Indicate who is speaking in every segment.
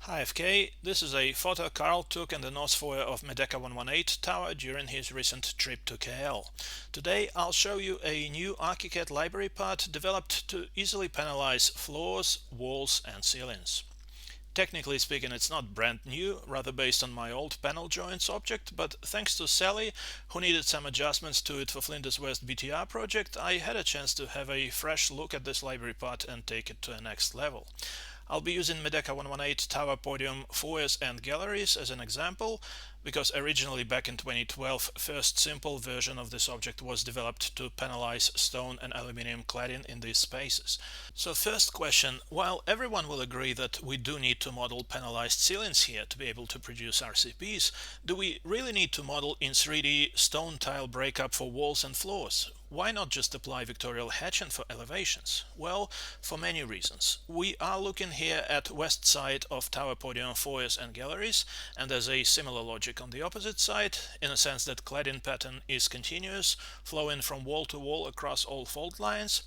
Speaker 1: Hi FK, this is a photo Carl took in the North Foyer of Medeka 118 tower during his recent trip to KL. Today I'll show you a new Archicad library part developed to easily panelize floors, walls and ceilings. Technically speaking, it's not brand new, rather based on my old panel joints object, but thanks to Sally, who needed some adjustments to it for Flinders West BTR project, I had a chance to have a fresh look at this library part and take it to a next level. I'll be using Medeka 118 tower podium foyers and galleries as an example, because originally back in 2012, first simple version of this object was developed to panelize stone and aluminium cladding in these spaces. So first question, while everyone will agree that we do need to model panelized ceilings here to be able to produce RCPs, do we really need to model in 3D stone tile breakup for walls and floors? Why not just apply vectorial hatching for elevations? Well, for many reasons. We are looking here at west side of tower podium foyers and galleries, and there's a similar logic on the opposite side, in a sense that cladding pattern is continuous, flowing from wall to wall across all fault lines.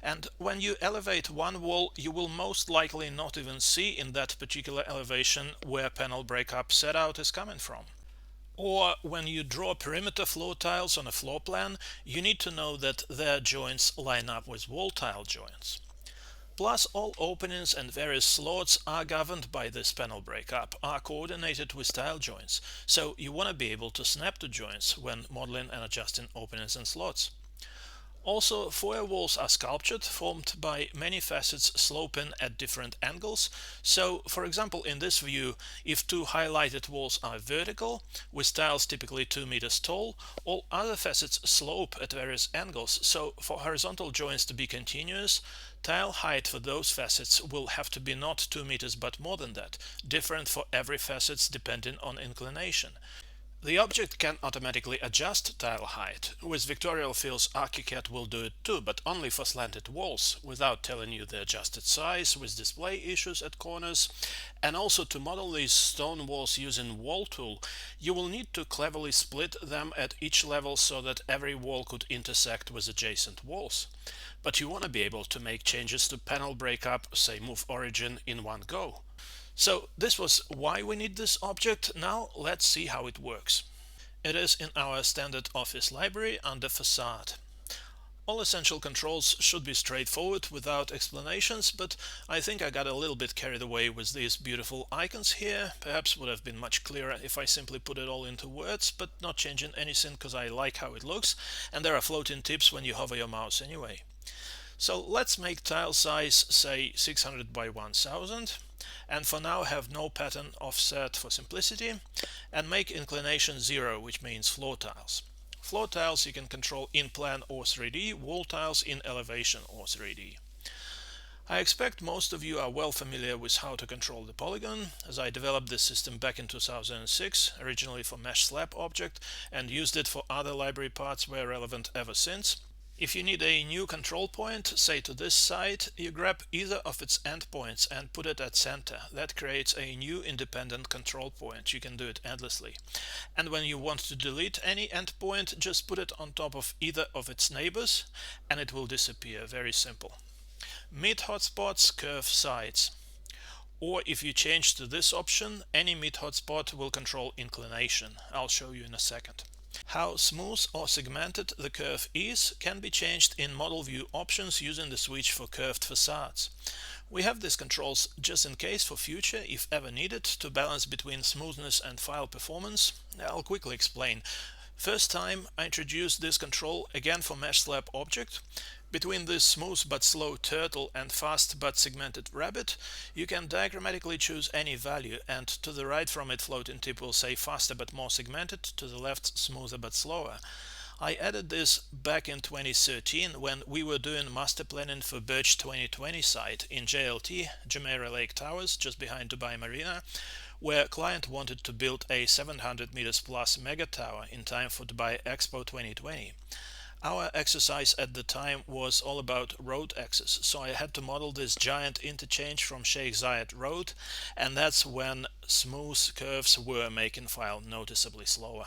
Speaker 1: And when you elevate one wall, you will most likely not even see in that particular elevation where panel breakup set out is coming from. Or when you draw perimeter floor tiles on a floor plan, you need to know that their joints line up with wall tile joints. Plus, all openings and various slots are governed by this panel breakup, are coordinated with tile joints, so you want to be able to snap to joints when modeling and adjusting openings and slots. Also, foyer walls are sculptured, formed by many facets sloping at different angles. So, for example, in this view, if two highlighted walls are vertical, with tiles typically 2 meters tall, all other facets slope at various angles. So, for horizontal joints to be continuous, tile height for those facets will have to be not 2 meters but more than that, different for every facets depending on inclination. The object can automatically adjust tile height. With vectorial fills, Archicad will do it too, but only for slanted walls, without telling you the adjusted size, with display issues at corners. And also, to model these stone walls using Wall Tool, you will need to cleverly split them at each level so that every wall could intersect with adjacent walls. But you want to be able to make changes to panel breakup, say move origin, in one go. So this was why we need this object. Now let's see how it works. It is in our standard office library under facade. All essential controls should be straightforward without explanations, but I think I got a little bit carried away with these beautiful icons here. Perhaps would have been much clearer if I simply put it all into words, but not changing anything because I like how it looks, and there are floating tips when you hover your mouse anyway. So let's make tile size, say 600 by 1000, and for now have no pattern offset for simplicity, and make inclination 0, which means floor tiles. Floor tiles you can control in plan or 3D, wall tiles in elevation or 3D. I expect most of you are well familiar with how to control the polygon, as I developed this system back in 2006, originally for mesh slab object, and used it for other library parts where relevant ever since. If you need a new control point, say to this side, you grab either of its endpoints and put it at center. That creates a new independent control point. You can do it endlessly. And when you want to delete any endpoint, just put it on top of either of its neighbors and it will disappear. Very simple. Mid hotspots curve sides. Or if you change to this option, any mid hotspot will control inclination. I'll show you in a second. How smooth or segmented the curve is can be changed in model view options using the switch for curved facades. We have these controls just in case for future, if ever needed, to balance between smoothness and file performance. I'll quickly explain. First time I introduced this control again for mesh slab object. Between this smooth but slow turtle and fast but segmented rabbit, you can diagrammatically choose any value, and to the right from it floating tip will say faster but more segmented, to the left smoother but slower. I added this back in 2013 when we were doing master planning for Birch 2020 site in JLT, Jumeirah Lake Towers, just behind Dubai Marina, where client wanted to build a 700 meters plus mega tower in time for Dubai Expo 2020. Our exercise at the time was all about road access, so I had to model this giant interchange from Sheikh Zayed Road, and that's when smooth curves were making file noticeably slower.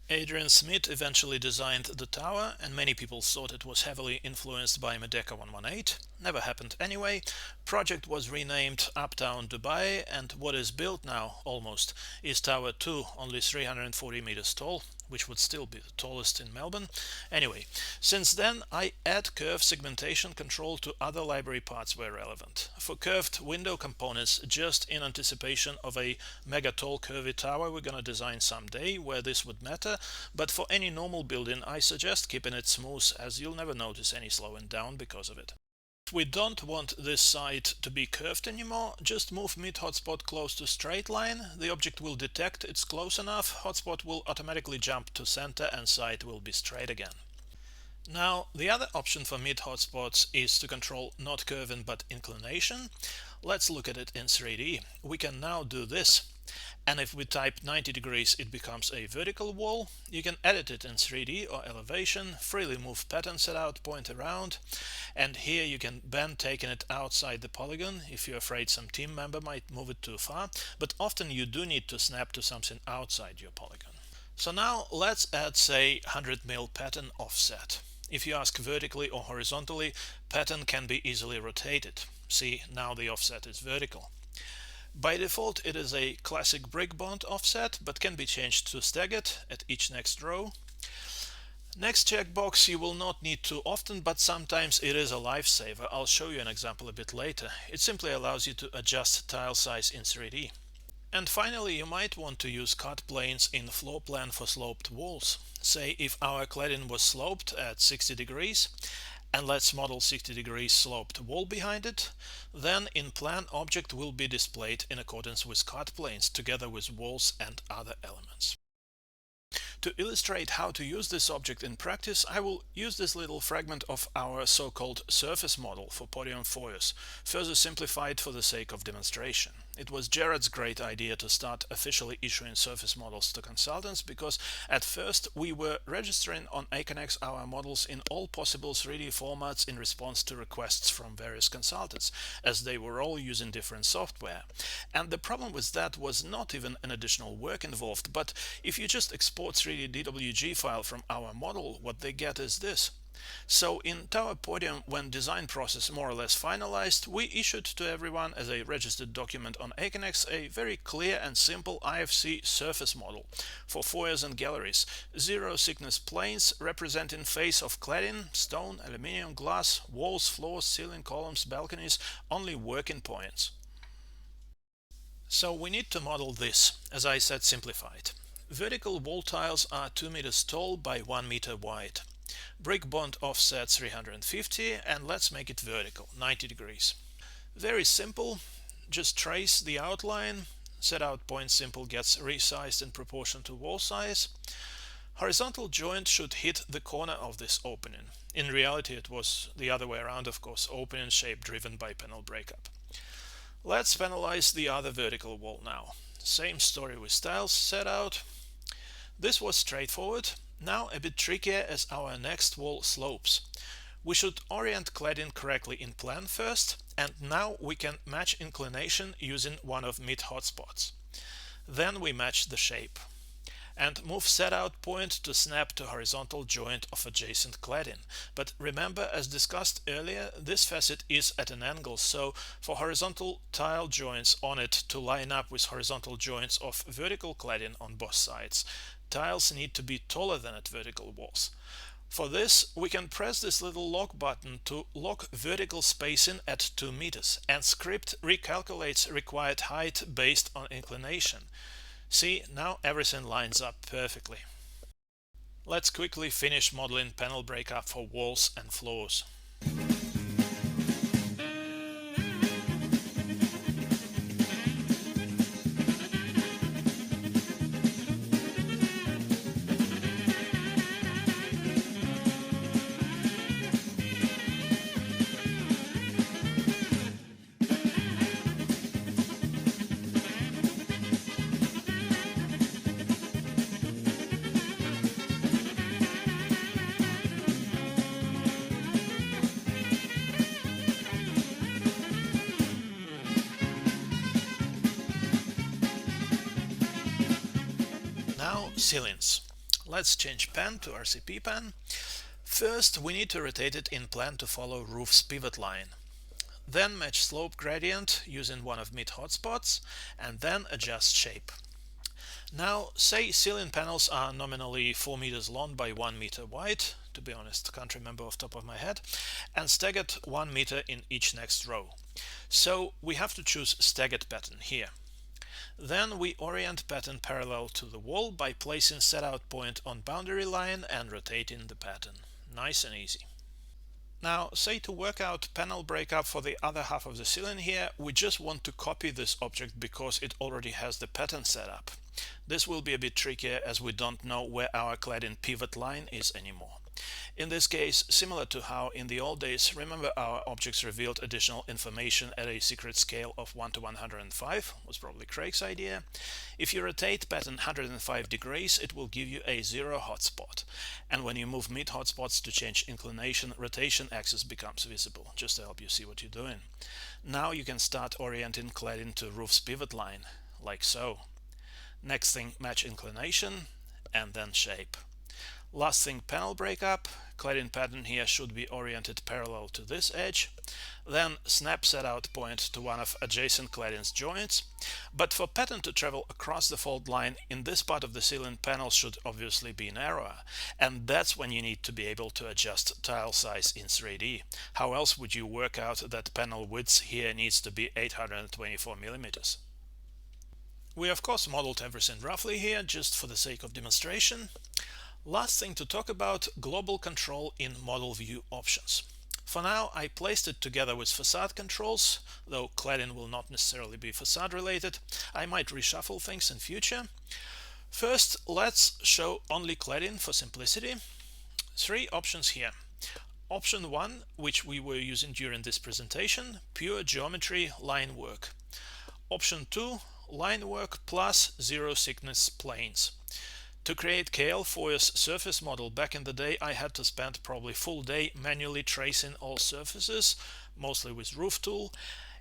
Speaker 1: Adrian Smith eventually designed the tower, and many people thought it was heavily influenced by Medeka 118. never happened anyway. Project was renamed Uptown Dubai, and what is built now almost is Tower 2, only 340 meters tall, which would still be the tallest in Melbourne. Anyway, since then I add curve segmentation control to other library parts where relevant. For curved window components, just in anticipation of a mega tall curvy tower we're gonna design someday where this would matter, but for any normal building I suggest keeping it smooth, as you'll never notice any slowing down because of it. If we don't want this side to be curved anymore, just move mid hotspot close to straight line. The object will detect it's close enough, hotspot will automatically jump to center and side will be straight again. Now, the other option for mid hotspots is to control not curving but inclination. Let's look at it in 3D. We can now do this. And if we type 90 degrees, it becomes a vertical wall. You can edit it in 3D or elevation, freely move pattern set out point around, and here you can bend taking it outside the polygon if you're afraid some team member might move it too far, but often you do need to snap to something outside your polygon. So now let's add, say, 100mm pattern offset. If you ask vertically or horizontally, pattern can be easily rotated. See, now the offset is vertical. By default it is a classic brick bond offset, but can be changed to staggered at each next row. Next checkbox you will not need too often, but sometimes it is a lifesaver. I'll show you an example a bit later. It simply allows you to adjust tile size in 3D. And finally, you might want to use cut planes in floor plan for sloped walls. Say if our cladding was sloped at 60 degrees, and let's model 60 degrees sloped wall behind it, then in plan object will be displayed in accordance with cut planes together with walls and other elements. To illustrate how to use this object in practice, I will use this little fragment of our so-called surface model for podium foyers, further simplified for the sake of demonstration. It was Jared's great idea to start officially issuing surface models to consultants, because at first we were registering on Aconex our models in all possible 3D formats in response to requests from various consultants, as they were all using different software. And the problem with that was not even an additional work involved, but if you just export 3D DWG file from our model, what they get is this. So in Tower Podium, when design process more or less finalized, we issued to everyone as a registered document on Aconex a very clear and simple IFC surface model for foyers and galleries. Zero thickness planes representing face of cladding, stone, aluminium, glass, walls, floors, ceiling, columns, balconies, only working points. So we need to model this, as I said, simplified. Vertical wall tiles are 2 meters tall by 1 meter wide. Brick bond offset 350, and let's make it vertical, 90 degrees. Very simple, just trace the outline, set out point simple gets resized in proportion to wall size. Horizontal joint should hit the corner of this opening. In reality it was the other way around, of course, opening shape driven by panel breakup. Let's panelize the other vertical wall now. Same story with tiles set out. This was straightforward. Now a bit trickier as our next wall slopes. We should orient cladding correctly in plan first, and now we can match inclination using one of mid hotspots. Then we match the shape and move set out point to snap to horizontal joint of adjacent cladding. But remember, as discussed earlier, this facet is at an angle, so for horizontal tile joints on it to line up with horizontal joints of vertical cladding on both sides, tiles need to be taller than at vertical walls. For this, we can press this little lock button to lock vertical spacing at 2 meters, and script recalculates required height based on inclination. See, now everything lines up perfectly. Let's quickly finish modeling panel breakup for walls and floors. Now ceilings. Let's change pan to RCP pan. First we need to rotate it in plan to follow roof's pivot line. then match slope gradient using one of mid hotspots, and then adjust shape. Now, say ceiling panels are nominally 4 meters long by 1 meter wide, to be honest, can't remember off the top of my head, and staggered 1 meter in each next row. So we have to choose staggered pattern here. Then we orient pattern parallel to the wall by placing setout point on boundary line and rotating the pattern. Nice and easy. Now, say to work out panel breakup for the other half of the ceiling here, we just want to copy this object because it already has the pattern set up. This will be a bit trickier as we don't know where our cladding pivot line is anymore. In this case, similar to how in the old days, remember our objects revealed additional information at a secret scale of 1 to 105, was probably Craig's idea. If you rotate pattern 105 degrees, it will give you a 0 hotspot. And when you move mid hotspots to change inclination, rotation axis becomes visible, just to help you see what you're doing. Now you can start orienting cladding to roof's pivot line, like so. Next thing, match inclination, and then shape. Last thing, panel breakup. Cladding pattern here should be oriented parallel to this edge. Then snap setout point to one of adjacent cladding's joints. But for pattern to travel across the fault line, in this part of the ceiling, panels should obviously be narrower. And that's when you need to be able to adjust tile size in 3D. How else would you work out that panel width here needs to be 824 millimeters? We of course modeled everything roughly here, just for the sake of demonstration. Last thing to talk about, global control in model view options. For now, I placed it together with facade controls, though cladding will not necessarily be facade related. I might reshuffle things in future. First, let's show only cladding for simplicity. 3 options here. Option 1, which we were using during this presentation, pure geometry line work. Option 2, line work plus 0 thickness planes. To create KL Foyer's surface model back in the day, I had to spend probably full day manually tracing all surfaces, mostly with roof tool.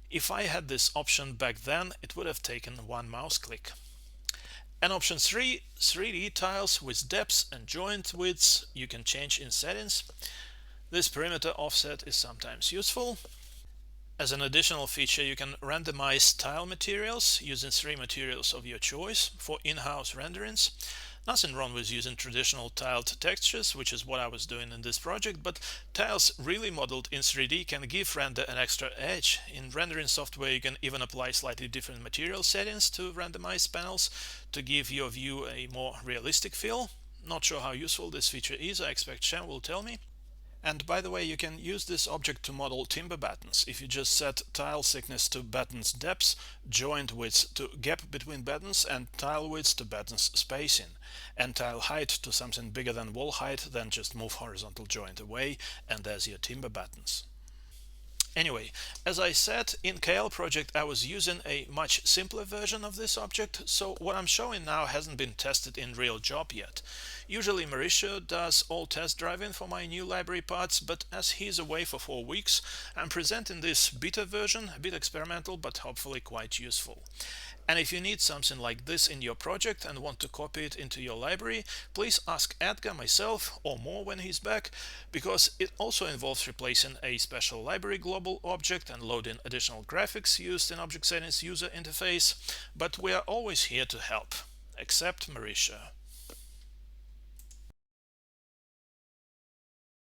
Speaker 1: If I had this option back then, it would have taken 1 mouse click. And option 3, 3D tiles with depths and joint widths you can change in settings. This perimeter offset is sometimes useful. As an additional feature, you can randomize tile materials using 3 materials of your choice for in-house renderings. Nothing wrong with using traditional tiled textures, which is what I was doing in this project, but tiles really modeled in 3D can give render an extra edge. In rendering software, you can even apply slightly different material settings to randomize panels to give your view a more realistic feel. Not sure how useful this feature is, I expect Shem will tell me. And by the way, you can use this object to model timber battens. If you just set tile thickness to batten's depth, joint width to gap between battens, and tile width to batten's spacing, and tile height to something bigger than wall height, then just move horizontal joint away, and there's your timber battens. Anyway, as I said, in KL project I was using a much simpler version of this object, so what I'm showing now hasn't been tested in real job yet. Usually Mauricio does all test driving for my new library parts, but as he's away for 4 weeks, I'm presenting this beta version, a bit experimental but hopefully quite useful. And if you need something like this in your project and want to copy it into your library, please ask Edgar, myself, or more when he's back, because it also involves replacing a special library global object and loading additional graphics used in Object Settings user interface, but we are always here to help, except Mauricio.